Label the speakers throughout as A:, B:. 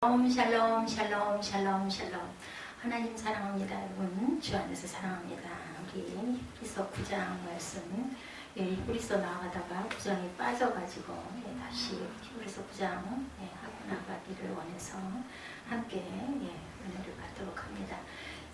A: 샬롬 샬롬 샬롬 샬롬. 하나님 사랑합니다. 여러분 주 안에서 사랑합니다. 우리 히브리서 9장 말씀, 히브리서 나가다가 9장이 빠져가지고 다시 히브리서 9장 하고 나가기를 원해서 함께 은혜를 받도록 합니다.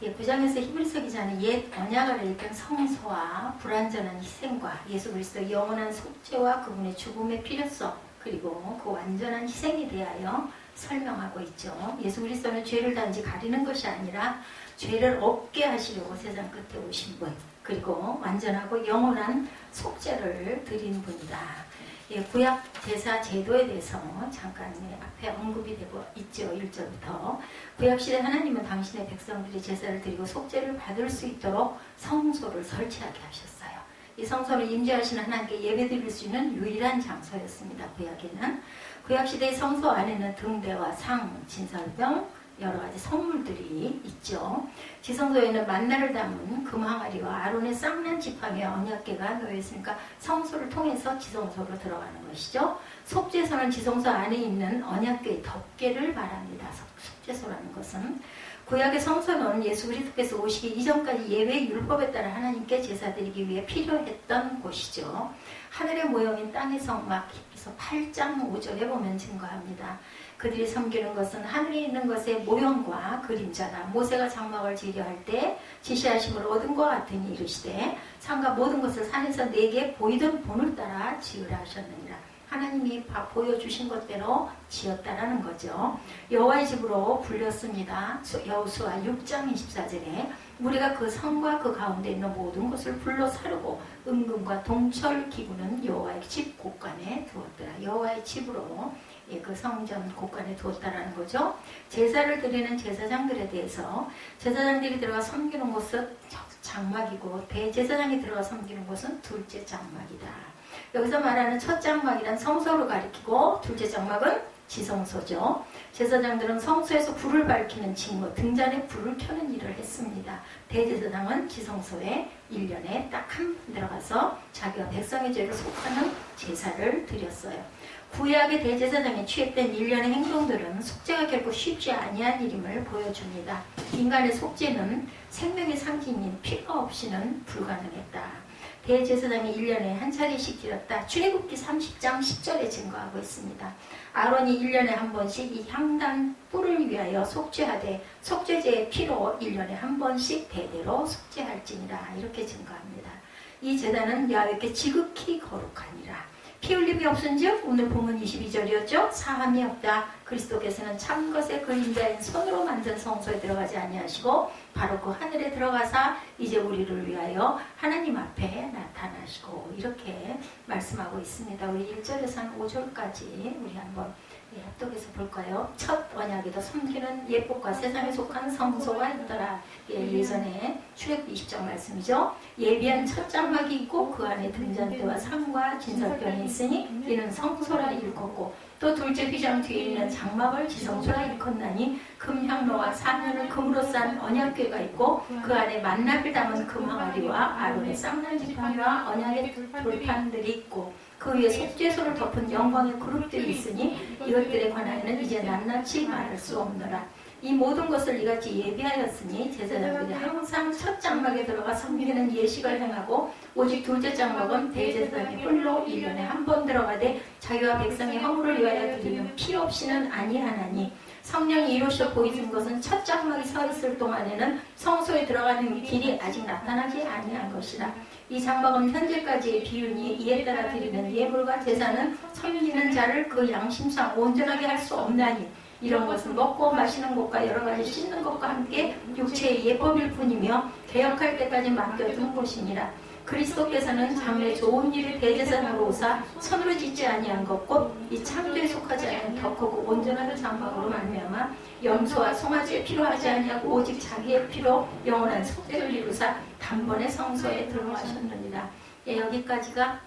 A: 9장에서 히브리서 기자는 옛 언약을 읽은 성소와 불완전한 희생과 예수 그리스도의 영원한 속죄와 그분의 죽음의 필요성, 그리고 그 완전한 희생에 대하여 설명하고 있죠. 예수 그리스도는 죄를 단지 가리는 것이 아니라 죄를 없게 하시려고 세상 끝에 오신 분, 그리고 완전하고 영원한 속죄를 드린 분이다. 구약 제사 제도에 대해서 잠깐 앞에 언급이 되고 있죠. 1절부터 구약시대 하나님은 당신의 백성들이 제사를 드리고 속죄를 받을 수 있도록 성소를 설치하게 하셨어요. 이 성소를 임재하시는 하나님께 예배드릴 수 있는 유일한 장소였습니다. 구약시대의 성소 안에는 등대와 상, 진설병, 여러가지 성물들이 있죠. 지성소에는 만나를 담은 금항아리와 아론의 쌍난 지팡이와 언약궤가 놓여있으니까 성소를 통해서 지성소로 들어가는 것이죠. 속죄소는 지성소 안에 있는 언약궤의 덮개를 말합니다. 속죄소라는 것은 구약의 성소는 예수 그리스도께서 오시기 이전까지 예외 율법에 따라 하나님께 제사드리기 위해 필요했던 곳이죠. 하늘의 모형인 땅의 성막, 그래서 8장 5절에 보면 증거합니다. 그들이 섬기는 것은 하늘에 있는 것의 모형과 그림자다. 모세가 장막을 지으려 할 때 지시하심을 얻은 것 같으니 이르시되 산과 모든 것을 산에서 내게 보이던 본을 따라 지으라 하셨느니라. 하나님이 보여주신 것대로 지었다라는 거죠. 여호와의 집으로 불렸습니다. 여호수아 6장 24절에 우리가 그 성과 그 가운데 있는 모든 것을 불러 사르고 은금과 동철 기구는 여호와의 집 곳간에 두었더라. 여호와의 집으로 그 성전 곳간에 두었다라는 거죠. 제사를 드리는 제사장들에 대해서 제사장들이 들어가 섬기는 곳은 장막이고 대제사장이 들어가 섬기는 곳은 둘째 장막이다. 여기서 말하는 첫 장막이란 성소를 가리키고 둘째 장막은 지성소죠. 제사장들은 성소에서 불을 밝히는 직무, 등잔에 불을 켜는 일을 했습니다. 대제사장은 지성소에 1년에 딱 한 번 들어가서 자기와 백성의 죄를 속하는 제사를 드렸어요. 구약의 대제사장에 취했던 일련의 행동들은 속죄가 결코 쉽지 아니한 일임을 보여줍니다. 인간의 속죄는 생명의 상징인 피가 없이는 불가능했다. 대제사장이 1년에 한 차례씩 드렸다. 출애굽기 30장 10절에 증거하고 있습니다. 아론이 1년에 한 번씩 이 향단 뿔을 위하여 속죄하되 속죄제의 피로 1년에 한 번씩 대대로 속죄할지니라. 이렇게 증거합니다. 이 제단은 야훼께 지극히 거룩하니라. 피 흘림이 없은즉 오늘 본문 22절이었죠. 사함이 없다. 그리스도께서는 참것의 그림자인 손으로 만든 성소에 들어가지 아니하시고 바로 그 하늘에 들어가사 이제 우리를 위하여 하나님 앞에 나타나시고 이렇게 말씀하고 있습니다. 우리 1절에서 한 5절까지 우리 한번 합독해서 볼까요? 첫 언약에도 섬기는 예복과 세상에 속한 성소가 있더라. 예전에 출애굽 20장 말씀이죠. 예비한 첫 장막이 있고 그 안에 등잔대와 상과 진설병이 있으니 이는 성소라 일컫고 또 둘째 휘장 뒤에 있는 장막을 지성소라 일컫나니 금향로와 사면을 금으로 싼 언약궤가 있고 그 안에 만나를 담은 금항아리와 아론의 쌍난 지팡이와 언약의 돌판들이 있고 그 위에 속죄소를 덮은 영광의 그룹들이 있으니 이것들에 관하여는 이제 낱낱이 말할 수 없노라. 이 모든 것을 이같이 예비하였으니 제사장들이 항상 첫 장막에 들어가 섬기는 예식을 행하고 오직 둘째 장막은 대제사장의 홀로 1년에 한 번 들어가되 자기와 백성의 허물을 위하여 드리는 피 없이는 아니하나니 성령이 이루셔 보이신 것은 첫 장막이 서 있을 동안에는 성소에 들어가는 길이 아직 나타나지 아니한 것이라. 이 장막은 현재까지의 비유니 이에 따라 드리는 예물과 제사는 섬기는 자를 그 양심상 온전하게 할 수 없나니 이런 것은 먹고 마시는 것과 여러 가지 씻는 것과 함께 육체의 예법일 뿐이며 개혁할 때까지 맡겨둔 것이니라. 그리스도께서는 장래 좋은 일을 대제사장으로 오사 손으로 짓지 아니한 것 곧 이 창조에 속하지 않은 더 크고 온전한 장막으로 말미암아 염소와 송아지의 피로 하지 아니하고 오직 자기의 피로 영원한 속죄를 이루사 단번에 성소에 들어가셨느니라. 여기까지가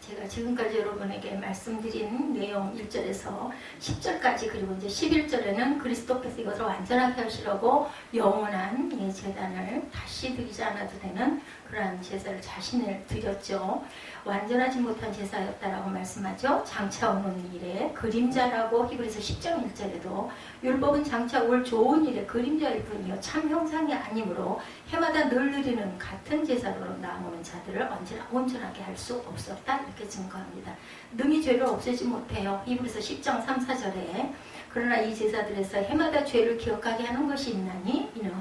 A: 제가 지금까지 여러분에게 말씀드린 내용 1절에서 10절까지 그리고 이제 11절에는 그리스도께서 이것을 완전하게 하시려고 영원한 제단을 다시 드리지 않아도 되는 그러한 제사를 자신을 드렸죠. 완전하지 못한 제사였다라고 말씀하죠. 장차 오는 일에 그림자라고 히브리서 10장 1절에도 율법은 장차 올 좋은 일의 그림자일 뿐이요 참 형상이 아니므로 해마다 늘 드리는 같은 제사로 나오는 자들을 언제나 온전하게 할 수 없었다 이렇게 증거합니다. 능히 죄를 없애지 못해요. 히브리서 10장 3, 4절에 그러나 이 제사들에서 해마다 죄를 기억하게 하는 것이 있나니 이는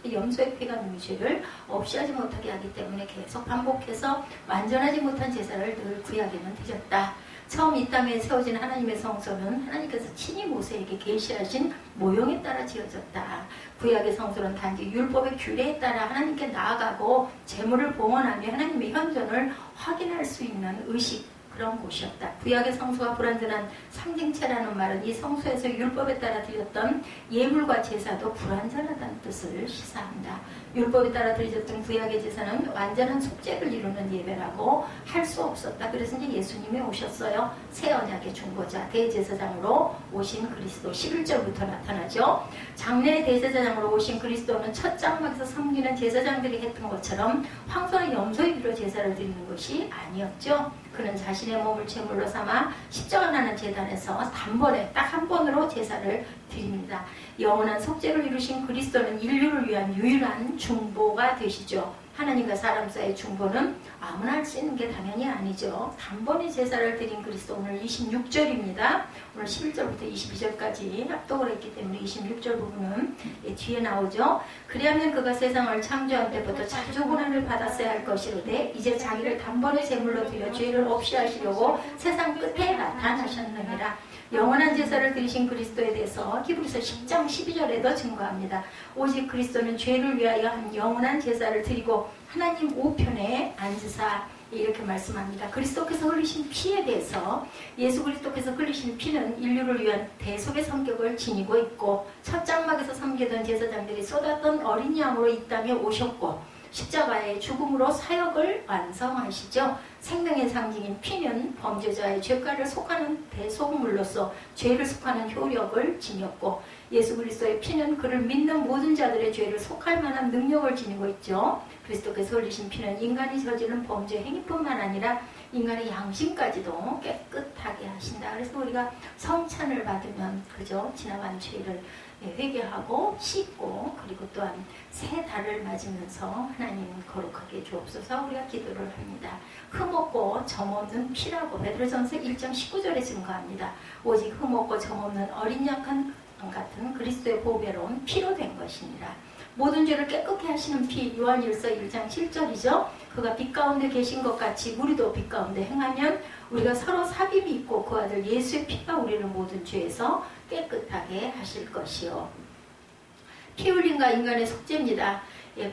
A: 염소의 피가 능히 죄를 없이 하지 못하게 하기 때문에 계속 반복해서 완전하지 못한 제사를 늘 구약에는 드렸다. 처음 이 땅에 세워진 하나님의 성소는 하나님께서 친히 모세에게 계시하신 모형에 따라 지어졌다. 구약의 성소는 단지 율법의 규례에 따라 하나님께 나아가고 제물을 봉헌하며 하나님의 현존을 확인할 수 있는 의식 그런 곳이었다. 구약의 성소가 불완전한 상징체라는 말은 이 성소에서 율법에 따라 드렸던 예물과 제사도 불완전하다는 뜻을 시사한다. 율법에 따라 드려졌던 구약의 제사는 완전한 속죄를 이루는 예배라고 할 수 없었다. 그래서 이제 예수님이 오셨어요. 새 언약의 중보자 대제사장으로 오신 그리스도 11절부터 나타나죠. 장래의 대제사장으로 오신 그리스도는 첫 장막에서 섬기는 제사장들이 했던 것처럼 황소나 염소의 피로 제사를 드리는 것이 아니었죠. 그는 자신의 몸을 제물로 삼아 십자가 나는 제단에서 단번에 딱 한 번으로 제사를 드립니다. 영원한 속죄를 이루신 그리스도는 인류를 위한 유일한 중보가 되시죠. 하나님과 사람 사이의 중보는 아무나 할 수 있는 게 당연히 아니죠. 단번에 제사를 드린 그리스도 오늘 26절입니다. 오늘 11절부터 22절까지 합독을 했기 때문에 26절 부분은 뒤에 나오죠. 그리하면 그가 세상을 창조한 때부터 자주 고난을 받았어야 할 것이로되 이제 자기를 단번에 제물로 드려 죄를 없이 하시려고 세상 끝에 나타나셨느니라. 영원한 제사를 드리신 그리스도에 대해서 히브리서 10장 12절에도 증거합니다. 오직 그리스도는 죄를 위하여 한 영원한 제사를 드리고 하나님 우편에 앉으사 이렇게 말씀합니다. 그리스도께서 흘리신 피에 대해서 예수 그리스도께서 흘리신 피는 인류를 위한 대속의 성격을 지니고 있고 첫 장막에서 섬기던 제사장들이 쏟았던 어린 양으로 이 땅에 오셨고 십자가의 죽음으로 사역을 완성하시죠. 생명의 상징인 피는 범죄자의 죄가를 속하는 대속물로서 죄를 속하는 효력을 지녔고 예수 그리스도의 피는 그를 믿는 모든 자들의 죄를 속할 만한 능력을 지니고 있죠. 그리스도께서 흘리신 피는 인간이 저지른 범죄 행위뿐만 아니라 인간의 양심까지도 깨끗하게 하신다. 그래서 우리가 성찬을 받으면 그죠? 지나간 죄를 회개하고 씻고 그리고 또한 새 달을 맞으면서 하나님 거룩하게 주옵소서 우리가 기도를 합니다. 흠없고 점없는 피라고 베드로전서 1장 19절에 증거합니다. 오직 흠없고 점없는 어린 양 같은 그리스도의 보배로운 피로 된 것이니라. 모든 죄를 깨끗게 하시는 피 요한일서 1장 7절이죠. 그가 빛 가운데 계신 것 같이 우리도 빛 가운데 행하면 우리가 서로 삽입이 있고 그 아들 예수의 피가 우리를 모든 죄에서 깨끗하게 하실 것이요. 피 흘림과 인간의 속죄입니다.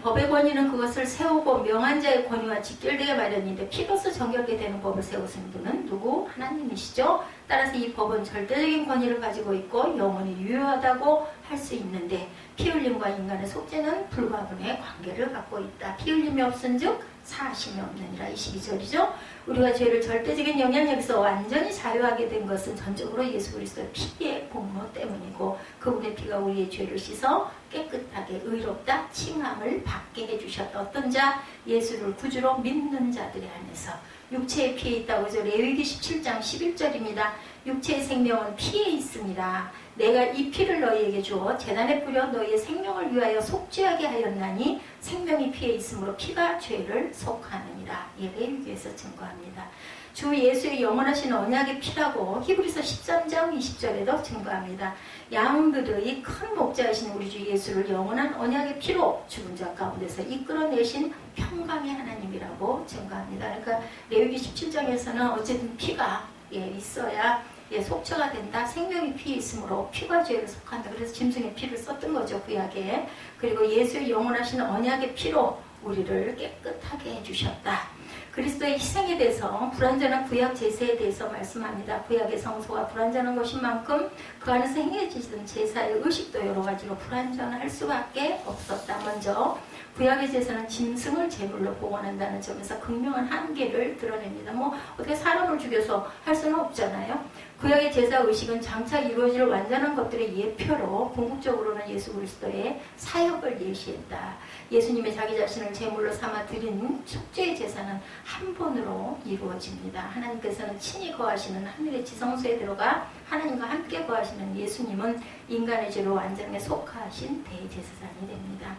A: 법의 권위는 그것을 세우고 명한 자의 권위와 직결되게 마련인데 피로서 정결게 되는 법을 세우신 분은 누구? 하나님이시죠. 따라서 이 법은 절대적인 권위를 가지고 있고 영원히 유효하다고 할 수 있는데 피 흘림과 인간의 속죄는 불가분의 관계를 갖고 있다. 피 흘림이 없은즉 사하심이 없느니라. 22절이죠. 우리가 죄를 절대적인 영향력에서 완전히 자유하게 된 것은 전적으로 예수 그리스도의 피의 공로 때문이고 그분의 피가 우리의 죄를 씻어 깨끗하게 의롭다 칭함을 받게 해주셨다. 어떤 자? 예수를 구주로 믿는 자들이 안에서 육체의 피에 있다고 하죠. 레위기 17장 11절입니다. 육체의 생명은 피에 있습니다. 내가 이 피를 너희에게 주어 제단에 뿌려 너희의 생명을 위하여 속죄하게 하였나니 생명이 피에 있으므로 피가 죄를 속하느니라. 레위기에서 증거합니다. 주 예수의 영원하신 언약의 피라고 히브리서 13장 20절에도 증거합니다. 양들의 큰 목자이신 우리 주 예수를 영원한 언약의 피로 죽은 자 가운데서 이끌어내신 평강의 하나님이라고 증거합니다. 그러니까 레위기 17장에서는 어쨌든 피가 있어야 속죄가 된다. 생명이 피에 있으므로 피가 죄를 속한다. 그래서 짐승의 피를 썼던 거죠. 구약에. 그리고 예수의 영원하신 언약의 피로 우리를 깨끗하게 해주셨다. 그리스도의 희생에 대해서 불완전한 구약 제사에 대해서 말씀합니다. 구약의 성소가 불완전한 것인 만큼 그 안에서 행해지던 제사의 의식도 여러 가지로 불완전할 수밖에 없었다. 먼저 구약의 제사는 짐승을 제물로 봉헌한다는 점에서 극명한 한계를 드러냅니다. 뭐 어떻게 사람을 죽여서 할 수는 없잖아요. 구약의 제사 의식은 장차 이루어질 완전한 것들의 예표로 궁극적으로는 예수 그리스도의 사역을 예시했다. 예수님의 자기 자신을 제물로 삼아 드린 속죄의 제사는 한 번으로 이루어집니다. 하나님께서는 친히 거하시는 하늘의 지성소에 들어가 하나님과 함께 거하시는 예수님은 인간의 죄로 완전하게 속하신 대제사장이 됩니다.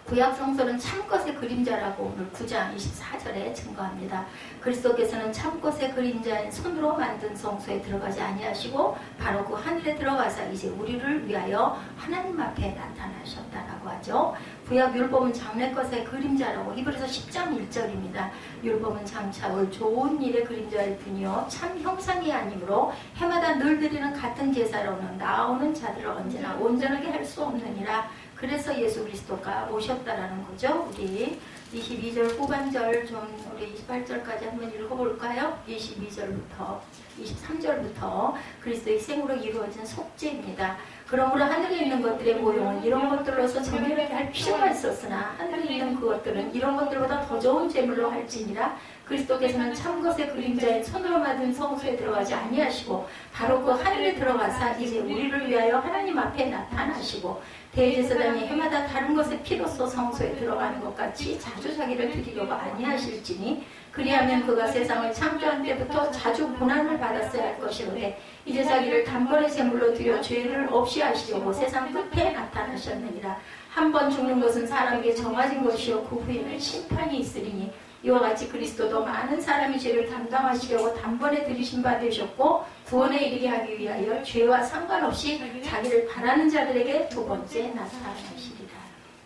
A: 구약 성소는 참것의 그림자라고 오늘 9장 24절에 증거합니다. 그리스도께서는 참것의 그림자인 손으로 만든 성소에 들어가지 아니하시고 바로 그 하늘에 들어가사 이제 우리를 위하여 하나님 앞에 나타나셨다라고 하죠. 구약 율법은 장래것의 그림자라고 히브리서 10장 1절입니다. 율법은 장차 올 좋은 일의 그림자일 뿐이요 참 형상이 아니므로 해마다 늘 드리는 같은 제사로는 나오는 자들을 언제나 온전하게 할 수 없느니라. 그래서 예수 그리스도가 오셨다라는 거죠. 우리 22절 후반절 좀 우리 28절까지 한번 읽어볼까요? 22절부터 23절부터 그리스도의 희생으로 이루어진 속죄입니다. 그러므로 하늘에 있는 것들의 모형은 이런 것들로서 정결하게 할 필요가 있었으나 하늘에 있는 그것들은 이런 것들보다 더 좋은 제물로 할지니라. 그리스도께서는 참것의 그림자인 손으로 만든 성소에 들어가지 아니하시고 바로 그 하늘에 들어가사 이제 우리를 위하여 하나님 앞에 나타나시고 대제사장이 해마다 다른 것의 피로써 성소에 들어가는 것 같이 자주 자기를 드리려고 아니하실지니 그리하면 그가 세상을 창조한 때부터 자주 고난을 받았어야 할 것이로되 이제 자기를 단번에 제물로 드려 죄를 없이 하시려고 세상 끝에 나타나셨느니라. 한 번 죽는 것은 사람에게 정해진 것이요 그 후에는 심판이 있으리니 이와 같이 그리스도도 많은 사람이 죄를 담당하시려고 단번에 들이신 바 되셨고 구원에 이르게 하기 위하여 죄와 상관없이 자기를 바라는 자들에게 두 번째 나타나시리라.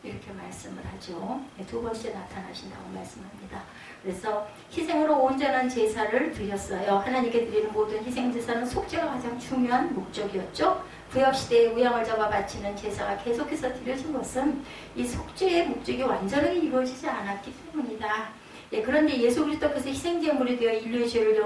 A: 이렇게 말씀을 하죠. 두 번째 나타나신다고 말씀합니다. 그래서 희생으로 온전한 제사를 드렸어요. 하나님께 드리는 모든 희생 제사는 속죄가 가장 중요한 목적이었죠. 구약시대에 우양을 잡아 바치는 제사가 계속해서 드려진 것은 이 속죄의 목적이 완전하게 이루어지지 않았기 때문이다. 그런데 예수 그리스도께서 희생제물이 되어 인류의 죄를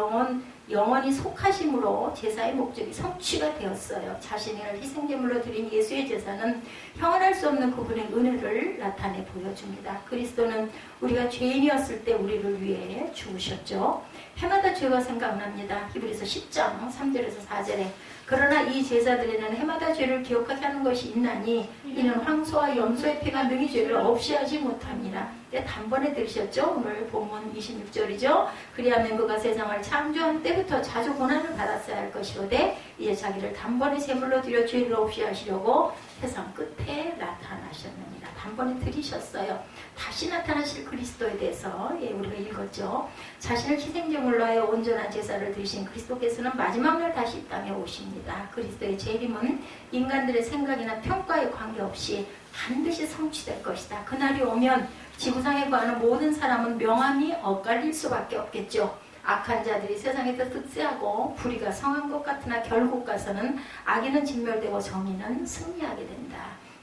A: 영원히 속하심으로 제사의 목적이 성취가 되었어요. 자신을 희생제물로 드린 예수의 제사는 형언할 수 없는 그분의 은혜를 나타내 보여줍니다. 그리스도는 우리가 죄인이었을 때 우리를 위해 죽으셨죠. 해마다 죄가 생각납니다. 히브리서 10장 3절에서 4절에 그러나 이 제사들에는 해마다 죄를 기억하게 하는 것이 있나니 이는 황소와 염소의 피가 능히 죄를 없이 하지 못합니다. 단번에 들으셨죠? 오늘 본문 26절이죠. 그리하면 그가 세상을 창조한 때부터 자주 고난을 받았어야 할 것이로되 이제 자기를 단번에 제물로 드려 죄를 없이 하시려고 세상 끝에 나타나셨느니라. 단번에 들이셨어요. 다시 나타나실 그리스도에 대해서 우리가 읽었죠. 자신을 희생제물로 하여 온전한 제사를 드리신 그리스도께서는 마지막 날 다시 이 땅에 오십니다. 그리스도의 재림은 인간들의 생각이나 평가에 관계없이 반드시 성취될 것이다. 그날이 오면 지구상에 거하는 모든 사람은 명함이 엇갈릴 수밖에 없겠죠. 악한 자들이 세상에서 득세하고 불의가 성한 것 같으나 결국 가서는 악인은 진멸되고 정의는 승리하게 된다.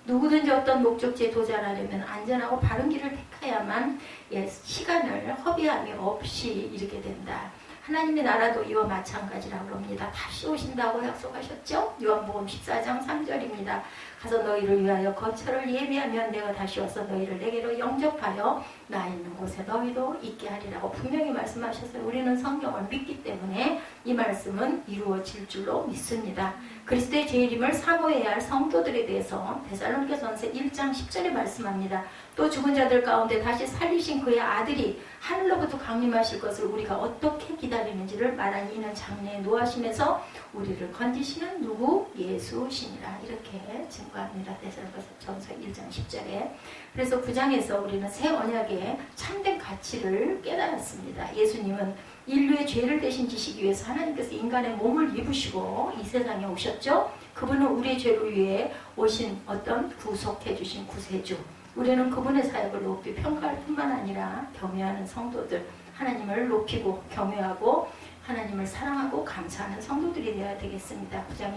A: 누구든지 어떤 목적지에 도달하려면 안전하고 바른 길을 택해야만 시간을 허비함이 없이 이르게 된다. 하나님의 나라도 이와 마찬가지라고 합니다. 다시 오신다고 약속하셨죠? 요한복음 14장 3절입니다. 가서 너희를 위하여 거처를 예비하면 내가 다시 와서 너희를 내게로 영접하여 나 있는 곳에 너희도 있게 하리라고 분명히 말씀하셨어요. 우리는 성경을 믿기 때문에 이 말씀은 이루어질 줄로 믿습니다. 그리스도의 재림을 사모해야 할 성도들에 대해서 데살로니가전서 1장 10절에 말씀합니다. 또 죽은 자들 가운데 다시 살리신 그의 아들이 하늘로부터 강림하실 것을 우리가 어떻게 기다리는지를 말하니 이는 장래에 노하심에서 우리를 건지시는 누구? 예수시니라. 이렇게 증거합니다. 데살로니가전서 1장 10절에. 그래서 9장에서 우리는 새 언약의 참된 가치를 깨달았습니다. 예수님은 인류의 죄를 대신 지시기 위해서 하나님께서 인간의 몸을 입으시고 이 세상에 오셨죠. 그분은 우리의 죄를 위해 오신 어떤 구속해 주신 구세주. 우리는 그분의 사역을 높이 평가할 뿐만 아니라 경외하는 성도들, 하나님을 높이고 경외하고 하나님을 사랑하고 감사하는 성도들이 되어야 되겠습니다. 9장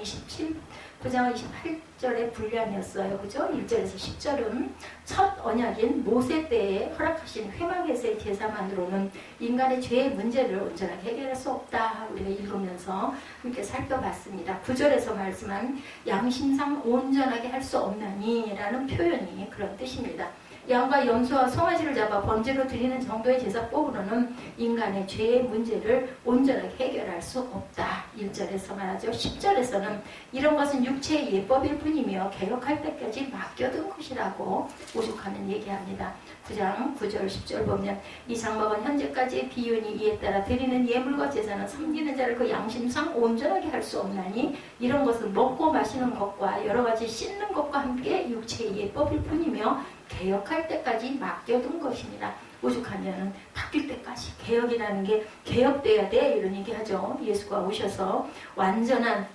A: 9장 28절의 분량이었어요. 그죠? 1절에서 10절은 첫 언약인 모세 때에 허락하신 회막에서의 제사만으로는 인간의 죄의 문제를 온전하게 해결할 수 없다. 우리가 읽으면서 함께 살펴봤습니다. 9절에서 말씀한 양심상 온전하게 할 수 없나니 라는 표현이 그런 뜻입니다. 양과 염소와 송아지를 잡아 번제로 드리는 정도의 제사법으로는 인간의 죄의 문제를 온전하게 해결할 수 없다. 1절에서 말하죠. 10절에서는 이런 것은 육체의 예법일 뿐이며 개혁할 때까지 맡겨둔 것이라고 오죽하는 얘기합니다. 9장 9절 10절 보면 이 장막은 현재까지의 비윤이 이에 따라 드리는 예물과 제사는 섬기는 자를 그 양심상 온전하게 할 수 없나니 이런 것은 먹고 마시는 것과 여러 가지 씻는 것과 함께 육체의 예법일 뿐이며 개혁할 때까지 맡겨둔 것이니라. 오죽하면 바뀔 때까지 개혁이라는 게 개혁돼야 돼 이런 얘기하죠. 예수가 오셔서 완전한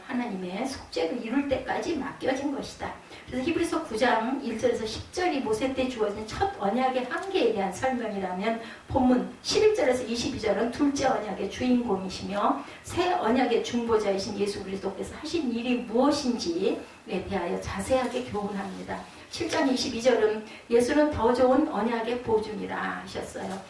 A: 하나님의 속죄를 이룰 때까지 맡겨진 것이다. 그래서 히브리서 9장 1절에서 10절이 모세 때 주어진 첫 언약의 한계에 대한 설명이라면 본문 11절에서 22절은 둘째 언약의 주인공이시며 새 언약의 중보자이신 예수 그리스도께서 하신 일이 무엇인지에 대하여 자세하게 교훈합니다. 7장 22절은 예수는 더 좋은 언약의 보증이라 하셨어요.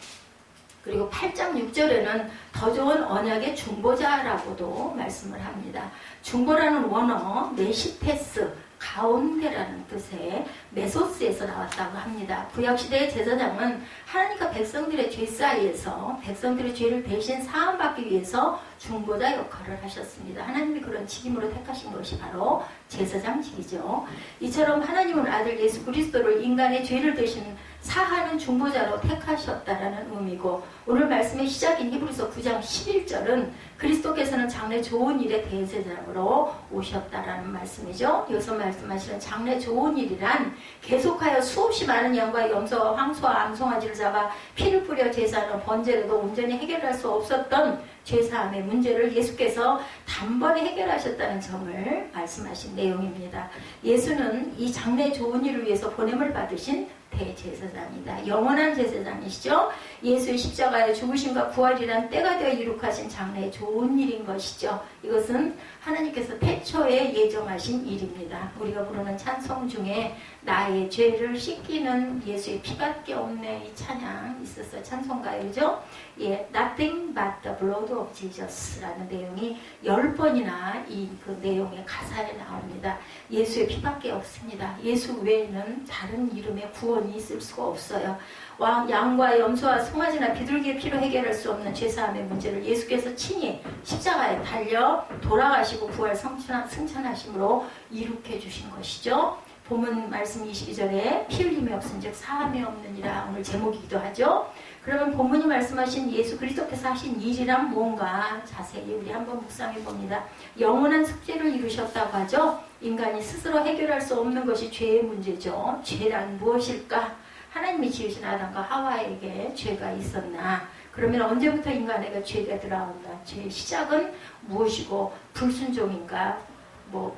A: 그리고 8장 6절에는 더 좋은 언약의 중보자라고도 말씀을 합니다. 중보라는 원어 메시테스, 가운데라는 뜻의 메소스에서 나왔다고 합니다. 구약시대의 제사장은 하나님과 백성들의 죄 사이에서 백성들의 죄를 대신 사함받기 위해서 중보자 역할을 하셨습니다. 하나님이 그런 직임으로 택하신 것이 바로 제사장직이죠. 이처럼 하나님은 아들 예수 그리스도를 인간의 죄를 대신 사하는 중보자로 택하셨다라는 의미고, 오늘 말씀의 시작인 히브리서 9장 11절은 그리스도께서는 장래 좋은 일의 대제사장으로 오셨다라는 말씀이죠. 여기서 말씀하시는 장래 좋은 일이란 계속하여 수없이 많은 양과 염소와 황소와 암송아지를 잡아 피를 뿌려 제사하는 번제로도 온전히 해결할 수 없었던 죄사함의 문제를 예수께서 단번에 해결하셨다는 점을 말씀하신 내용입니다. 예수는 이 장래 좋은 일을 위해서 보냄을 받으신 대제사장이다. 영원한 제사장이시죠. 예수의 십자가의 죽으심과 부활이란 때가 되어 이룩하신 장래 좋은 일인 것이죠. 이것은 하나님께서 태초에 예정하신 일입니다. 우리가 부르는 찬송 중에 나의 죄를 씻기는 예수의 피밖에 없네, 이 찬양 있었어요. 찬송가이죠. Nothing but the blood of Jesus 라는 내용이 10번이나 그 내용의 가사에 나옵니다. 예수의 피밖에 없습니다. 예수 외에는 다른 이름의 구원이 있을 수가 없어요. 양과 염소와 송아지나 비둘기의 피로 해결할 수 없는 죄사함의 문제를 예수께서 친히 십자가에 달려 돌아가시고 부활 승천하심으로 이룩해 주신 것이죠. 본문 말씀 22절에 피 흘림이 없은즉 사함이 없느니라, 오늘 제목이기도 하죠. 그러면 본문이 말씀하신 예수 그리스도께서 하신 일이란 뭔가 자세히 우리 한번 묵상해 봅니다. 영원한 속죄를 이루셨다고 하죠. 인간이 스스로 해결할 수 없는 것이 죄의 문제죠. 죄란 무엇일까? 하나님이 지으신 아담과 하와에게 죄가 있었나? 그러면 언제부터 인간에게 죄가 들어온다? 죄의 시작은 무엇이고 불순종인가?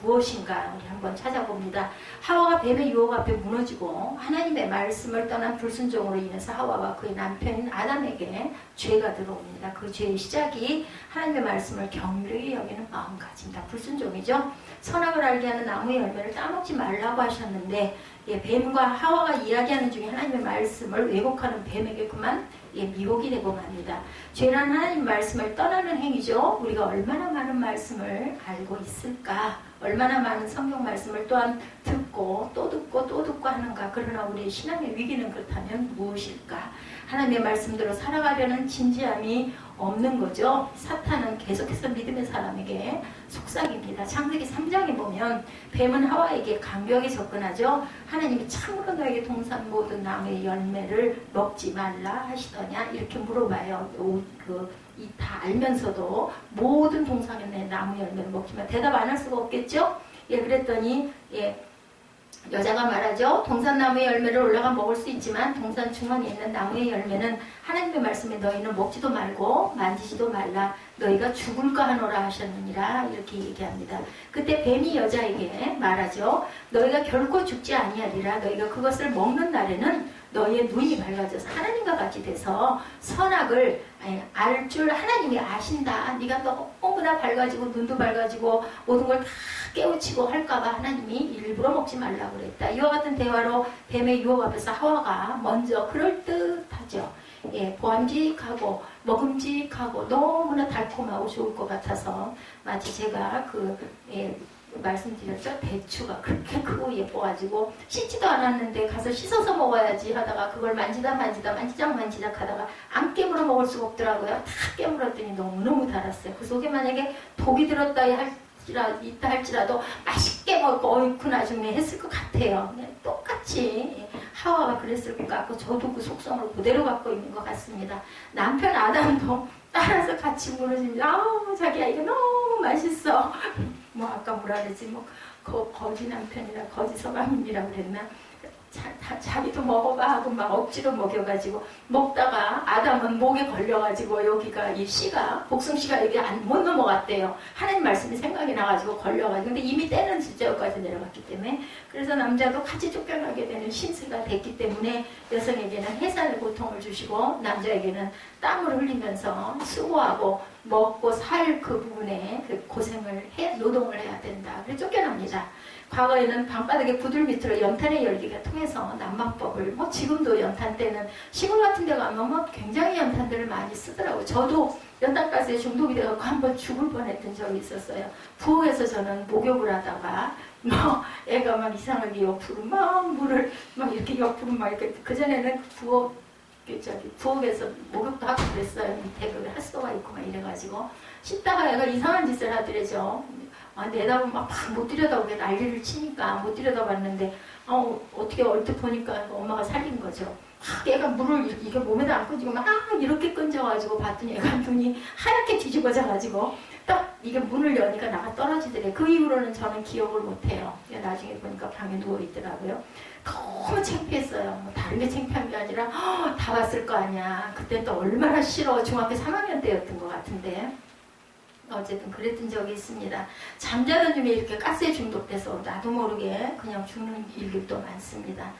A: 무엇인가 우리 한번 찾아봅니다. 하와가 뱀의 유혹 앞에 무너지고 하나님의 말씀을 떠난 불순종으로 인해서 하와와 그의 남편인 아담에게 죄가 들어옵니다. 그 죄의 시작이 하나님의 말씀을 경휼히 여기는 마음가짐이다. 불순종이죠. 선악을 알게 하는 나무의 열매를 따먹지 말라고 하셨는데 뱀과 하와가 이야기하는 중에 하나님의 말씀을 왜곡하는 뱀에게 그만 미혹이 되고 맙니다. 죄란 하나님 말씀을 떠나는 행위죠. 우리가 얼마나 많은 말씀을 알고 있을까? 얼마나 많은 성경 말씀을 또한 듣고 또 듣고 또 듣고 하는가? 그러나 우리의 신앙의 위기는 그렇다면 무엇일까? 하나님의 말씀대로 살아가려는 진지함이 없는 거죠. 사탄은 계속해서 믿음의 사람에게 속삭입니다. 창세기 3장에 보면 뱀은 하와에게 강경하게 접근하죠. 하나님이 참으로 너에게 동산 모든 나무의 열매를 먹지 말라 하시더냐 이렇게 물어봐요. 다 알면서도 모든 동산의 나무 열매를 먹지만 대답 안 할 수가 없겠죠. 그랬더니 여자가 말하죠. 동산나무의 열매를 올라가 먹을 수 있지만 동산 중앙에 있는 나무의 열매는 하나님의 말씀에 너희는 먹지도 말고 만지지도 말라. 너희가 죽을까 하노라 하셨느니라. 이렇게 얘기합니다. 그때 뱀이 여자에게 말하죠. 너희가 결코 죽지 아니하리라. 너희가 그것을 먹는 날에는 너희의 눈이 밝아져서 하나님과 같이 돼서 선악을 알 줄 하나님이 아신다. 네가 너무나 밝아지고 눈도 밝아지고 모든 걸 다 깨우치고 할까봐 하나님이 일부러 먹지 말라고 그랬다. 이와 같은 대화로 뱀의 유혹 앞에서 하와가 먼저 그럴듯하죠. 예, 보암직하고 먹음직하고 너무나 달콤하고 좋을 것 같아서 마치 제가 말씀드렸죠. 대추가 그렇게 크고 예뻐가지고 씻지도 않았는데 가서 씻어서 먹어야지 하다가 그걸 만지작 하다가 안 깨물어 먹을 수가 없더라고요. 다 깨물었더니 너무너무 달았어요. 그 속에 만약에 독이 들었다 있다 할지라도 맛있게 먹고 어이쿠 나중에 했을 것 같아요. 그냥 똑같이 하와가 그랬을 것 같고 저도 그 속성을 그대로 갖고 있는 것 같습니다. 남편 아담도 따라서 같이 물으십니다. 아우 자기야 이거 너무 맛있어. 뭐 아까 뭐라 그랬지 거지 남편이라 거지 서방님이라고 그랬나. 자기도 먹어봐 하고 막 억지로 먹여가지고 먹다가 아담은 목에 걸려가지고 여기가 이 씨가 복숭씨가 여기 못 넘어갔대요. 하나님 말씀이 생각이 나가지고 걸려가지고 근데 이미 때는 진짜까지 내려갔기 때문에 그래서 남자도 같이 쫓겨나게 되는 신세가 됐기 때문에 여성에게는 해산의 고통을 주시고 남자에게는 땀을 흘리면서 수고하고 먹고 살 그 부분에 그 고생을 노동을 해야 된다. 그래서 쫓겨납니다. 과거에는 방바닥에 구들 밑으로 연탄의 열기가 통해서 난방법을 지금도 연탄 때는 시골 같은 데 가면 굉장히 연탄들을 많이 쓰더라고요. 저도 연탄가스에 중독이 돼서 한번 죽을 뻔했던 적이 있었어요. 부엌에서 저는 목욕을 하다가 애가 막 이상하게 옆으로 물을 이렇게 옆으로 이렇게 그전에는 부엌에서 목욕도 하고 그랬어요. 밑에 그 핫소가 있고 이래가지고 씻다가 애가 이상한 짓을 하더래죠. 내다보면 막 못 들여다보게 난리를 치니까 못 들여다봤는데 어떻게 얼핏 보니까 엄마가 살린 거죠. 얘가 물을 이게 몸에다 안 끈지고 막 이렇게 끈져가지고 봤더니 애가 눈이 하얗게 뒤집어져가지고 딱 이게 문을 여니까 나가 떨어지더래. 그 이후로는 저는 기억을 못해요. 나중에 보니까 방에 누워있더라고요. 너무 창피했어요. 다른 게 창피한 게 아니라 다 봤을 거 아니야. 그때 또 얼마나 싫어. 중학교 3학년 때였던 것 같은데 어쨌든 그랬던 적이 있습니다. 잠자던 중에 이렇게 가스에 중독돼서 나도 모르게 그냥 죽는 일들도 많습니다.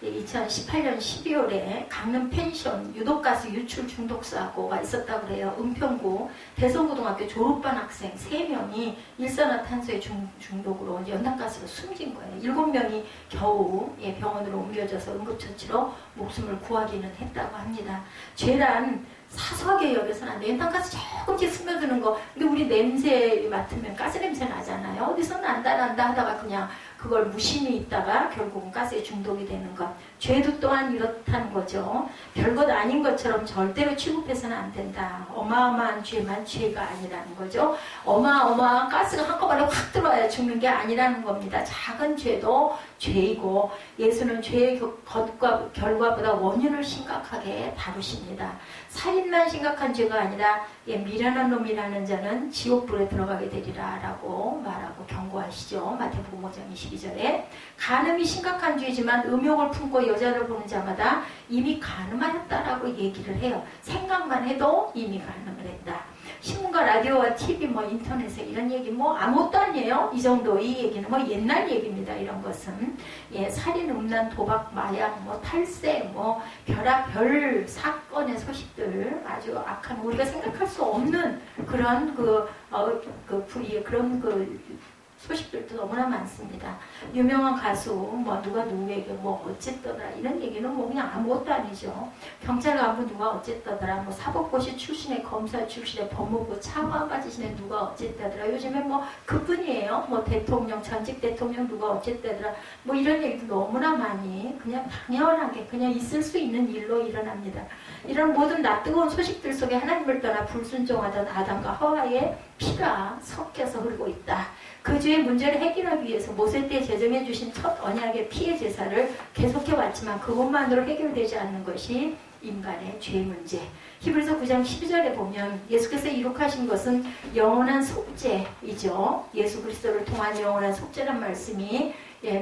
A: 2018년 12월에 강릉 펜션 유독가스 유출 중독 사고가 있었다고 그래요. 은평구 대성고등학교 졸업반 학생 3명이 일산화탄소의 중독으로 연탄가스로 숨진 거예요. 7명이 겨우 병원으로 옮겨져서 응급처치로 목숨을 구하기는 했다고 합니다. 죄란 사소하게 여겨서는 안 돼. 연탄가스 조금씩 스며드는 거. 근데 우리 냄새 맡으면 가스 냄새 나잖아요. 어디서 난다 하다가 그냥 그걸 무심히 있다가 결국은 가스에 중독이 되는 것. 죄도 또한 이렇다는 거죠. 별것 아닌 것처럼 절대로 취급해서는 안 된다. 어마어마한 죄만 죄가 아니라는 거죠. 어마어마한 가스가 한꺼번에 확 들어와야 죽는 게 아니라는 겁니다. 작은 죄도 죄이고 예수는 죄의 것과 결과보다 원인을 심각하게 다루십니다. 살인만 심각한 죄가 아니라 미련한 놈이라는 자는 지옥불에 들어가게 되리라 라고 말하고 경고하시죠. 마태복음 5장 22절에 간음이 심각한 죄지만 음욕을 품고 여자를 보는 자마다 이미 간음하였다라고 얘기를 해요. 생각만 해도 이미 간음을 했다. 신문과 라디오와 TV, 인터넷에 이런 얘기 아무것도 아니에요. 이 정도 이 얘기는 옛날 얘기입니다. 이런 것은 살인, 음란, 도박, 마약, 탈세, 별의별 사건의 소식들 아주 악한 우리가 생각할 수 없는 그런 그런 소식들도 너무나 많습니다. 유명한 가수, 누가 누구에게 어쨌더라 이런 얘기는 그냥 아무것도 아니죠. 경찰 간부 누가 어쨌더라, 사법고시 출신의 검사 출신의 법무부 차관 빠지시는 누가 어쨌더라. 요즘에 그뿐이에요. 대통령, 전직 대통령 누가 어쨌더라. 이런 얘기도 너무나 많이 그냥 당연하게 그냥 있을 수 있는 일로 일어납니다. 이런 모든 낯뜨거운 소식들 속에 하나님을 떠나 불순종하던 아담과 하와의 피가 섞여서 흐르고 있다. 그 죄의 문제를 해결하기 위해서 모세 때 제정해 주신 첫 언약의 피해 제사를 계속해 왔지만 그것만으로 해결되지 않는 것이 인간의 죄 문제. 히브리서 9장 12절에 보면 예수께서 이룩하신 것은 영원한 속죄이죠. 예수 그리스도를 통한 영원한 속죄란 말씀이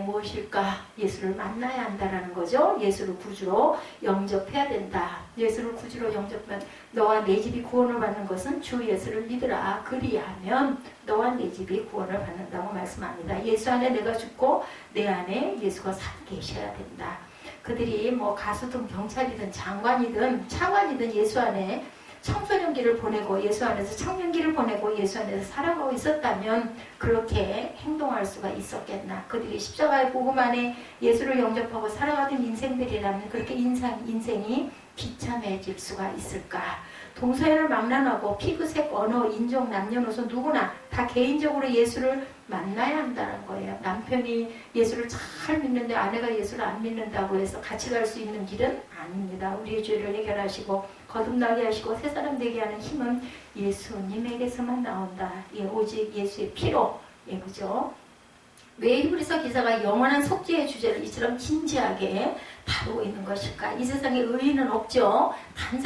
A: 무엇일까? 예수를 만나야 한다라는 거죠. 예수를 구주로 영접해야 된다. 예수를 구주로 영접하면 너와 내 집이 구원을 받는 것은 주 예수를 믿으라. 그리하면 너와 내 집이 구원을 받는다고 말씀합니다. 예수 안에 내가 죽고 내 안에 예수가 살아계셔야 된다. 그들이 가수든 경찰이든 장관이든 차관이든 예수 안에 청소년기를 보내고 예수 안에서 청년기를 보내고 예수 안에서 살아가고 있었다면 그렇게 행동할 수가 있었겠나. 그들이 십자가의 복음 안에 예수를 영접하고 살아가던 인생들이라면 그렇게 인생이 비참해질 수가 있을까. 동서애를 막론하고 피부색, 언어, 인종, 남녀노소 누구나 다 개인적으로 예수를 만나야 한다는 거예요. 남편이 예수를 잘 믿는데 아내가 예수를 안 믿는다고 해서 같이 갈 수 있는 길은 아닙니다. 우리의 죄를 해결하시고 거듭나게 하시고 새 사람 되게 하는 힘은 예수님에게서만 나온다. 예, 오직 예수의 피로. 예, 그죠? 왜 히브리서 기사가 영원한 속죄의 주제를 이처럼 진지하게 다루고 있는 것일까? 이 세상에 의인은 없죠. 단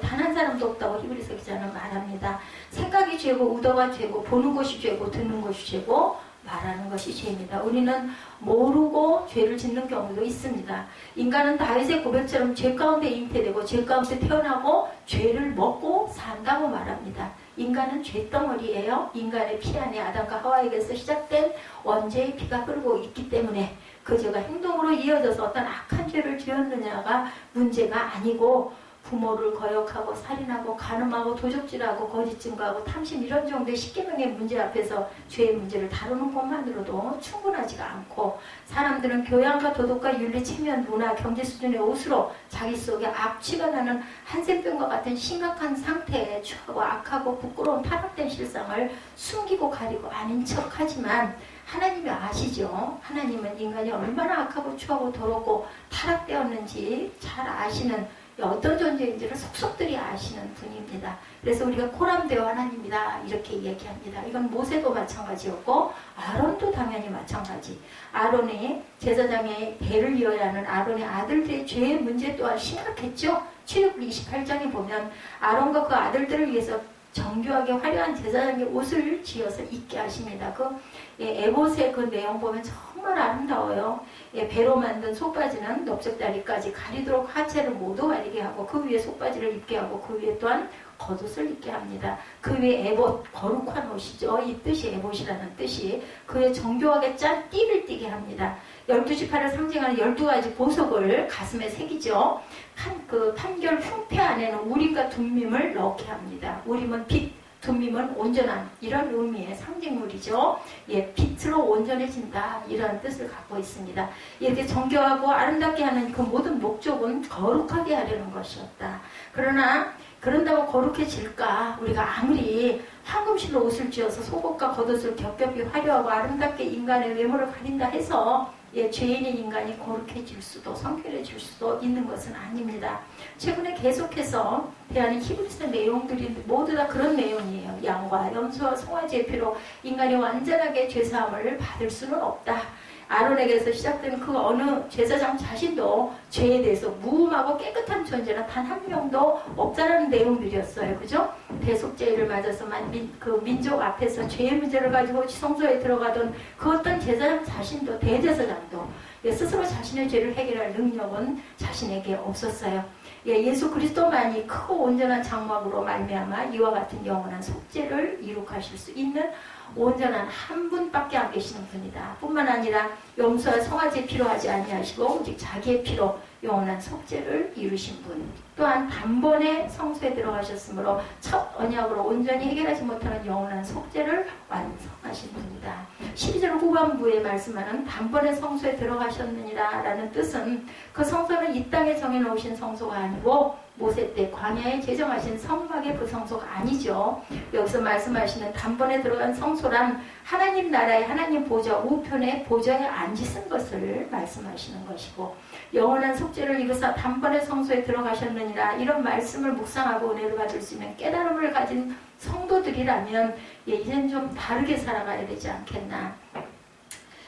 A: 한 사람도 없다고 히브리서 기자는 말합니다. 생각이 죄고 의도가 죄고 보는 것이 죄고 듣는 것이 죄고 말하는 것이 죄입니다. 우리는 모르고 죄를 짓는 경우도 있습니다. 인간은 다윗의 고백처럼 죄 가운데 잉태되고 죄 가운데 태어나고 죄를 먹고 산다고 말합니다. 인간은 죄덩어리예요. 인간의 피 안에 아담과 하와에게서 시작된 원죄의 피가 흐르고 있기 때문에 그 죄가 행동으로 이어져서 어떤 악한 죄를 지었느냐가 문제가 아니고 부모를 거역하고 살인하고 간음하고 도적질하고 거짓 증거하고 탐심 이런 정도의 10계명의 문제 앞에서 죄의 문제를 다루는 것만으로도 충분하지가 않고 사람들은 교양과 도덕과 윤리, 체면, 문화, 경제 수준의 옷으로 자기 속에 악취가 나는 한센병과 같은 심각한 상태에 처하고 악하고 부끄러운 타락된 실상을 숨기고 가리고 아닌 척하지만 하나님이 아시죠. 하나님은 인간이 얼마나 악하고 추하고 더럽고 타락되었는지 잘 아시는 어떤 존재인지를 속속들이 아시는 분입니다. 그래서 우리가 코람되어 하나님이다 이렇게 얘기합니다. 이건 모세도 마찬가지였고 아론도 당연히 마찬가지. 아론이 제사장의 대를 이어야 하는 아론의 아들들의 죄의 문제 또한 심각했죠. 출애굽기 28장에 보면 아론과 그 아들들을 위해서 정교하게 화려한 제사장의 옷을 지어서 입게 하십니다. 에봇의 그 내용 보면 정말 아름다워요. 배로 만든 속바지는 넓적다리까지 가리도록 하체를 모두 가리게 하고 그 위에 속바지를 입게 하고 그 위에 또한 겉옷을 입게 합니다. 그 위에 에봇, 거룩한 옷이죠. 이 뜻이 에봇이라는 뜻이 그에 정교하게 짠 띠를 띠게 합니다. 12지파를 상징하는 12가지 보석을 가슴에 새기죠. 판결 흉패 안에는 우림과 둠밈을 넣게 합니다. 우림은 빛, 둠밈은 온전한 이런 의미의 상징물이죠. 예, 빛으로 온전해진다 이런 뜻을 갖고 있습니다. 이렇게 정교하고 아름답게 하는 그 모든 목적은 거룩하게 하려는 것이었다. 그러나 그런다고 거룩해질까? 우리가 아무리 황금실로 옷을 지어서 속옷과 겉옷을 겹겹이 화려하고 아름답게 인간의 외모를 가린다 해서 죄인인 인간이 거룩해질 수도 성결해질 수도 있는 것은 아닙니다. 최근에 계속해서 대하는 히브리서 내용들이 모두 다 그런 내용이에요. 양과 염소와 송아지의 피로 인간이 완전하게 죄사함을 받을 수는 없다. 아론에게서 시작된 그 어느 제사장 자신도 죄에 대해서 무음하고 깨끗한 존재는 단 한 명도 없다라는 내용들이었어요. 그죠? 대속죄를 맞아서 그 민족 앞에서 죄의 문제를 가지고 성소에 들어가던 그 어떤 제사장 자신도 대제사장도 스스로 자신의 죄를 해결할 능력은 자신에게 없었어요. 예수 그리스도만이 크고 온전한 장막으로 말미암아 이와 같은 영원한 속죄를 이룩하실 수 있는 온전한 한 분밖에 안 계시는 분이다. 뿐만 아니라 염소와 송아지의 피로 하지 아니하시고 오직 자기의 피로 영원한 속죄를 이루신 분. 또한 단번에 성소에 들어가셨으므로 첫 언약으로 온전히 해결하지 못하는 영원한 속죄를 완성하신 분이다. 12절 후반부에 말씀하는 단번에 성소에 들어가셨느니라 라는 뜻은 그 성소는 이 땅에 정해놓으신 성소가 아니고 모세 때 광야에 제정하신 성막의 그 성소가 아니죠. 여기서 말씀하시는 단번에 들어간 성소란 하나님 나라의 하나님 보좌 우편의 보좌에 앉으신 것을 말씀하시는 것이고 영원한 속죄를 이루사 단번에 성소에 들어가셨느니라 이런 말씀을 묵상하고 은혜를 받을 수 있는 깨달음을 가진 성도들이라면 이제는 좀 다르게 살아가야 되지 않겠나.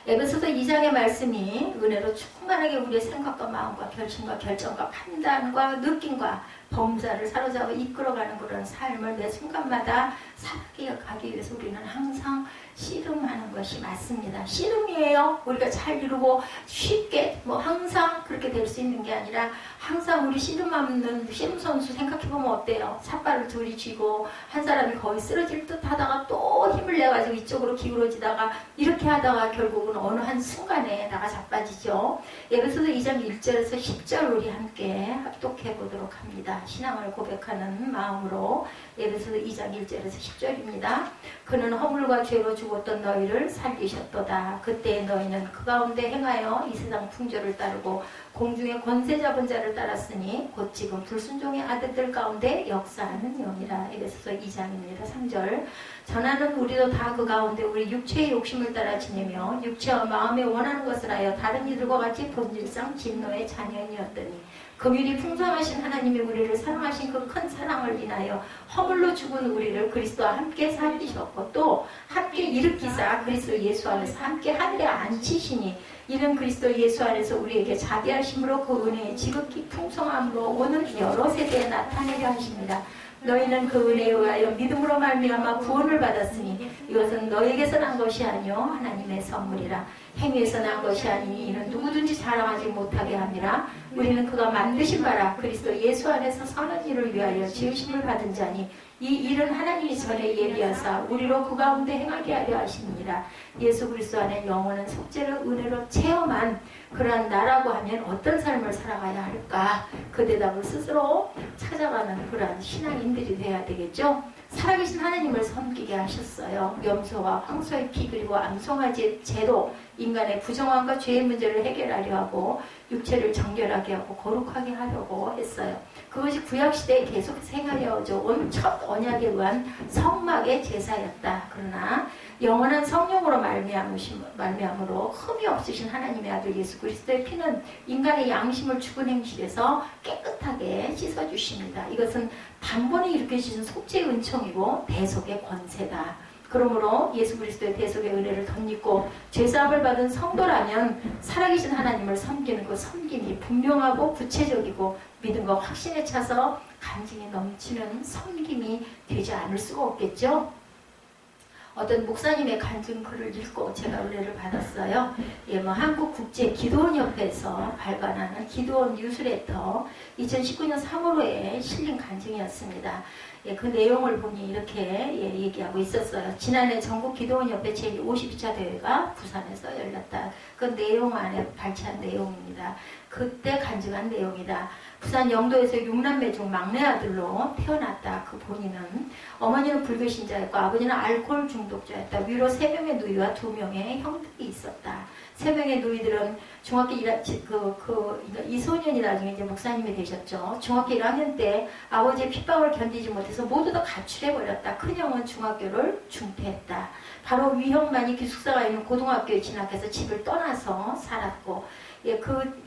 A: 에베소서 2장의 말씀이 은혜로 충만하게 우리의 생각과 마음과 결심과 결정과 판단과 느낌과 범사를 사로잡아 이끌어가는 그런 삶을 매 순간마다 살아가기 위해서 우리는 항상 씨름하는 것이 맞습니다. 씨름이에요. 우리가 잘 이루고 쉽게 항상 그렇게 될 수 있는 게 아니라 항상 우리 씨름하는 씨름 선수 생각해보면 어때요? 삿발을 둘이 쥐고 한 사람이 거의 쓰러질 듯 하다가 또 힘을 내가지고 이쪽으로 기울어지다가 이렇게 하다가 결국은 어느 한 순간에 나가 자빠지죠. 에베소서 2장 1절에서 10절 우리 함께 합독해 보도록 합니다. 신앙을 고백하는 마음으로 에베소서 2장 1절에서 10절입니다. 그는 허물과 죄로 죽었던 너희를 살리셨도다. 그때 너희는 그 가운데 행하여 이 세상 풍조를 따르고 공중의 권세 잡은 자를 따랐으니 곧 지금 불순종의 아들들 가운데 역사하는 영이라. 에베소서 2장입니다. 3절. 전하는 우리도 다 그 가운데 우리 육체의 욕심을 따라 지내며 육체와 마음에 원하는 것을 하여 다른 이들과 같이 본질상 진노의 자녀이었더니 긍휼이 풍성하신 하나님이 우리를 사랑하신 그 큰 사랑을 인하여 허물로 죽은 우리를 그리스도와 함께 살리셨고 또 함께 일으키사 그리스도 예수 안에서 함께 하늘에 앉히시니 이는 그리스도 예수 안에서 우리에게 자비하심으로 그 은혜의 지극히 풍성함으로 오늘 여러 세대에 나타내려 하십니다. 너희는 그 은혜에 의하여 믿음으로 말미암아 구원을 받았으니 이것은 너에게서 난 것이 아니요 하나님의 선물이라. 행위에서 난 것이 아니니 이는 누구든지 자랑하지 못하게 함이라. 우리는 그가 만드신 바라 그리스도 예수 안에서 선한 일을 위하여 지으심을 받은 자니 이 일은 하나님이 전에 예비하사 우리로 그 가운데 행하게 하려 하시니라. 예수 그리스도 안에 영원한 속죄를 은혜로 체험한 그러한 나라고 하면 어떤 삶을 살아가야 할까? 그 대답을 스스로 찾아가는 그러한 신앙인들이 돼야 되겠죠. 살아계신 하나님을 섬기게 하셨어요. 염소와 황소의 피 그리고 암송아지의 제로 인간의 부정함과 죄의 문제를 해결하려 하고 육체를 정결하게 하고 거룩하게 하려고 했어요. 그것이 구약시대에 계속 생활해오죠. 온 첫 언약에 의한 성막의 제사였다. 그러나 영원한 성령으로 말미암으로 흠이 없으신 하나님의 아들 예수 그리스도의 피는 인간의 양심을 죽은 행실에서 깨끗하게 씻어주십니다. 이것은 단번에 일으켜주신 속죄의 은총이고 대속의 권세다. 그러므로 예수 그리스도의 대속의 은혜를 덧입고 죄사함을 받은 성도라면 살아계신 하나님을 섬기는 그 섬김이 분명하고 구체적이고 믿음과 확신에 차서 간증이 넘치는 섬김이 되지 않을 수가 없겠죠. 어떤 목사님의 간증 글을 읽고 제가 은혜를 받았어요. 한국국제기도원협회에서 발간하는 기도원 뉴스레터 2019년 3월호에 실린 간증이었습니다. 그 내용을 보니 이렇게 얘기하고 있었어요. 지난해 전국기도원협회 제52차 대회가 부산에서 열렸다. 그 내용 안에 발췌한 내용입니다. 그때 간증한 내용이다. 부산 영도에서 6남매 중 막내 아들로 태어났다. 그 본인은 어머니는 불교신자였고 아버지는 알코올 중독자였다. 위로 3명의 누이와 2명의 형들이 있었다. 3명의 누이들은 중학교 1학년, 이소년이 나중에 이제 목사님이 되셨죠. 중학교 1학년 때 아버지의 핍박을 견디지 못해서 모두 다 가출해버렸다. 큰형은 중학교를 중퇴했다. 바로 위형만이 기숙사가 있는 고등학교에 진학해서 집을 떠나서 살았고, 그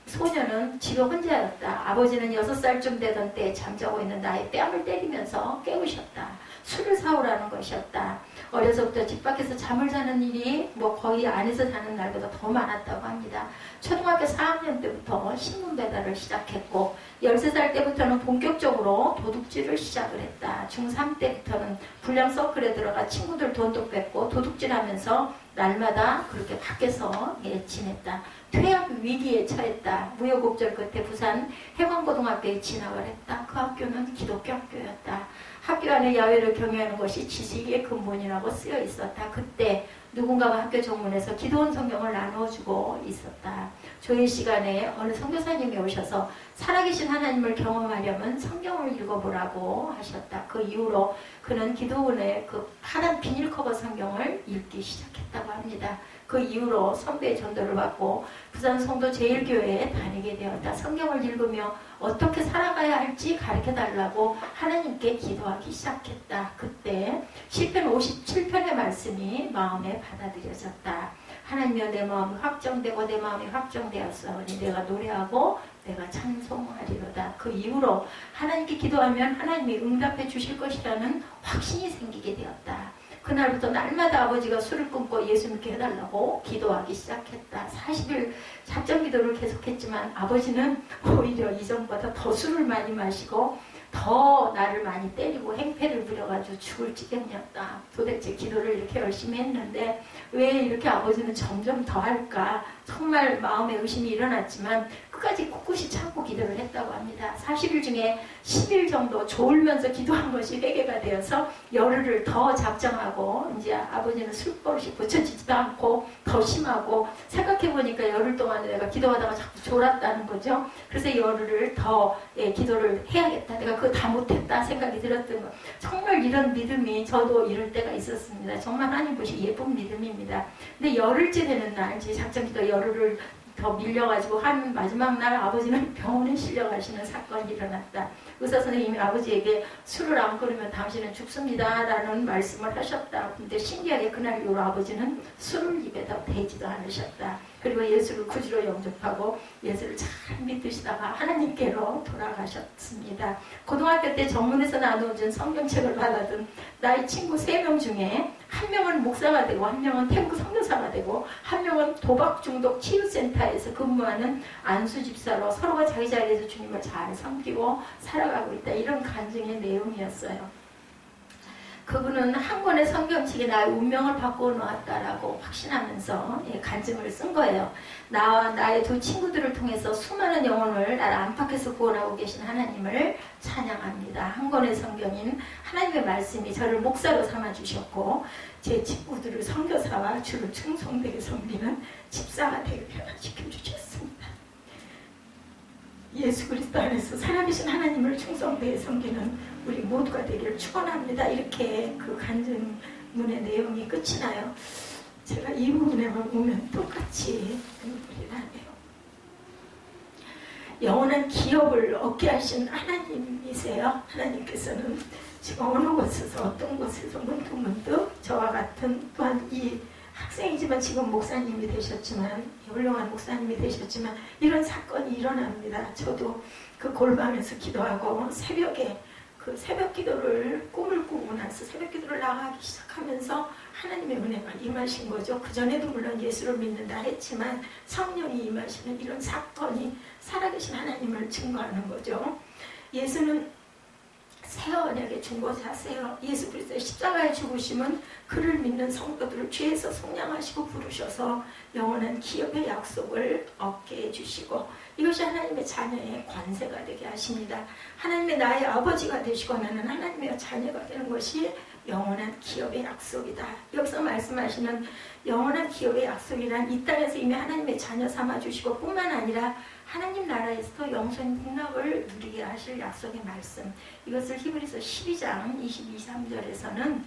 A: 소녀는 집에 혼자였다. 아버지는 6살쯤 되던 때 잠자고 있는 나의 뺨을 때리면서 깨우셨다. 술을 사오라는 것이었다. 어려서부터 집 밖에서 잠을 자는 일이 거의 안에서 자는 날보다 더 많았다고 합니다. 초등학교 4학년 때부터 신문 배달을 시작했고 13살 때부터는 본격적으로 도둑질을 시작을 했다. 중3 때부터는 불량 서클에 들어가 친구들 돈도 뺏고 도둑질하면서 날마다 그렇게 밖에서 지냈다. 퇴학 위기에 처했다. 무효곡절 끝에 부산 해관고등학교에 진학을 했다. 그 학교는 기독교 학교였다. 학교 안에 야외를 경유하는 것이 지식의 근본이라고 쓰여 있었다. 그때 누군가가 학교 정문에서 기도원 성경을 나누어주고 있었다. 조회 시간에 어느 선교사님이 오셔서 살아계신 하나님을 경험하려면 성경을 읽어보라고 하셨다. 그 이후로 그는 기도원의 그 파란 비닐 커버 성경을 읽기 시작했다고 합니다. 그 이후로 선배의 전도를 받고 부산 성도 제일교회에 다니게 되었다. 성경을 읽으며 어떻게 살아가야 할지 가르쳐달라고 하나님께 기도하기 시작했다. 그때 시편 57편의 말씀이 마음에 받아들여졌다. 하나님이여 내 마음이 확정되고 내 마음이 확정되었사오니 내가 노래하고 내가 찬송하리로다. 그 이후로 하나님께 기도하면 하나님이 응답해 주실 것이라는 확신이 생기게 되었다. 그날부터 날마다 아버지가 술을 끊고 예수 믿게 해달라고 기도하기 시작했다. 40일 작전 기도를 계속했지만 아버지는 오히려 이전보다 더 술을 많이 마시고 더 나를 많이 때리고 행패를 부려가지고 죽을 지경이었다. 도대체 기도를 이렇게 열심히 했는데 왜 이렇게 아버지는 점점 더 할까 정말 마음에 의심이 일어났지만 끝까지 꿋꿋이 참고 기도를 했다고 합니다. 40일 중에 10일 정도 졸면서 기도한 것이 회개가 되어서 열흘을 더 작정하고 이제 아버지는 술버릇이 고쳐지지도 않고 더 심하고 생각해보니까 열흘 동안 내가 기도하다가 자꾸 졸았다는 거죠. 그래서 열흘을 더 기도를 해야겠다. 내가 그거 다 못했다 생각이 들었던 거. 정말 이런 믿음이 저도 이럴 때가 있었습니다. 정말 하나님 보시 예쁜 믿음입니다. 근데 열흘째 되는 날 이제 작정기도 열흘을 더 밀려가지고 한 마지막 날 아버지는 병원에 실려가시는 사건이 일어났다. 의사 선생님이 아버지에게 술을 안 끊으면 당신은 죽습니다 라는 말씀을 하셨다. 근데 신기하게 그날 이후로 아버지는 술을 입에다 대지도 않으셨다. 그리고 예수를 구주로 영접하고 예수를 잘 믿으시다가 하나님께로 돌아가셨습니다. 고등학교 때 전문에서 나눠준 성경책을 받아둔 나의 친구 3명 중에 한 명은 목사가 되고 한 명은 태국 선교사가 되고 한 명은 도박 중독 치유센터에서 근무하는 안수 집사로 서로가 자기 자리에서 주님을 잘 섬기고 살아가고 있다. 이런 간증의 내용이었어요. 그분은 한 권의 성경책에 나의 운명을 바꾸어 놓았다라고 확신하면서 간증을 쓴 거예요. 나와 나의 두 친구들을 통해서 수많은 영혼을 나를 안팎에서 구원하고 계신 하나님을 찬양합니다. 한 권의 성경인 하나님의 말씀이 저를 목사로 삼아주셨고 제 친구들을 선교사와 주를 충성되게 섬기는 집사가 되게 변화시켜 주셨습니다. 예수 그리스도 안에서 살아계신 하나님을 충성되게 섬기는 우리 모두가 되기를 축원합니다. 이렇게 그 간증문의 내용이 끝이 나요. 제가 이 부분에 보면 똑같이 눈물이 나네요. 영원한 기업을 얻게 하신 하나님이세요. 하나님께서는 지금 어느 곳에서 어떤 곳에서 문득문득 저와 같은 또한 이 학생이지만 지금 목사님이 되셨지만 훌륭한 목사님이 되셨지만 이런 사건이 일어납니다. 저도 그 골방에서 기도하고 새벽에 그 새벽 기도를 꿈을 꾸고 나서 새벽 기도를 나가기 시작하면서 하나님의 은혜가 임하신 거죠. 그전에도 물론 예수를 믿는다 했지만 성령이 임하시는 이런 사건이 살아계신 하나님을 증거하는 거죠. 예수는 새 언약의 중보자세요. 예수 그리스도의 십자가의 죽으심은 그를 믿는 성도들을 죄에서 속량하시고 부르셔서 영원한 기업의 약속을 얻게 해주시고 이것이 하나님의 자녀의 관세가 되게 하십니다. 하나님의 나의 아버지가 되시고 나는 하나님의 자녀가 되는 것이 영원한 기업의 약속이다. 여기서 말씀하시는 영원한 기업의 약속이란 이 땅에서 이미 하나님의 자녀 삼아주시고 뿐만 아니라 하나님 나라에서도 영생 복락을 누리게 하실 약속의 말씀. 이것을 히브리서 12장 22, 23절에서는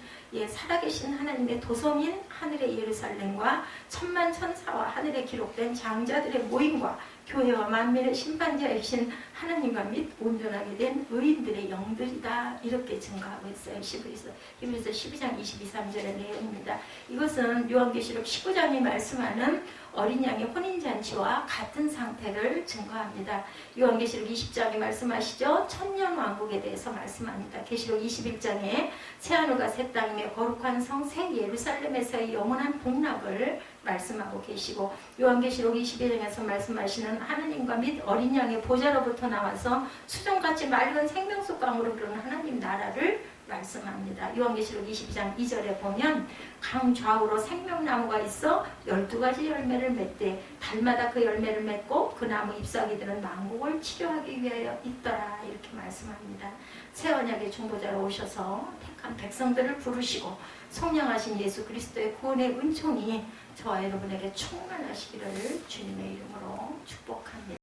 A: 살아계신 하나님의 도성인 하늘의 예루살렘과 천만 천사와 하늘에 기록된 장자들의 모임과 교회와 만민의 심판자이신 하나님과 및 온전하게 된 의인들의 영들이다. 이렇게 증거하고 있어요. 히브리서 12장 22, 23절의 내용입니다. 이것은 요한계시록 19장이 말씀하는 어린 양의 혼인잔치와 같은 상태를 증거합니다. 요한계시록 20장이 말씀하시죠. 천년왕국에 대해서 말씀합니다. 계시록 21장에 새하늘과 새 땅이며 거룩한 성 새 예루살렘에서의 영원한 복락을 말씀하고 계시고 요한계시록 22장에서 말씀하시는 하나님과 및 어린 양의 보좌로부터 나와서 수정같이 맑은 생명수 강으로 흐르는 하나님 나라를 말씀합니다. 요한계시록 22장 2절에 보면 강 좌우로 생명나무가 있어 12가지 열매를 맺되 달마다 그 열매를 맺고 그 나무 잎사귀들은 만국을 치료하기 위하여 있더라. 이렇게 말씀합니다. 새 언약의 중보자로 오셔서 택한 백성들을 부르시고 성령하신 예수 그리스도의 구원의 은총이 저와 여러분에게 충만하시기를 주님의 이름으로 축복합니다.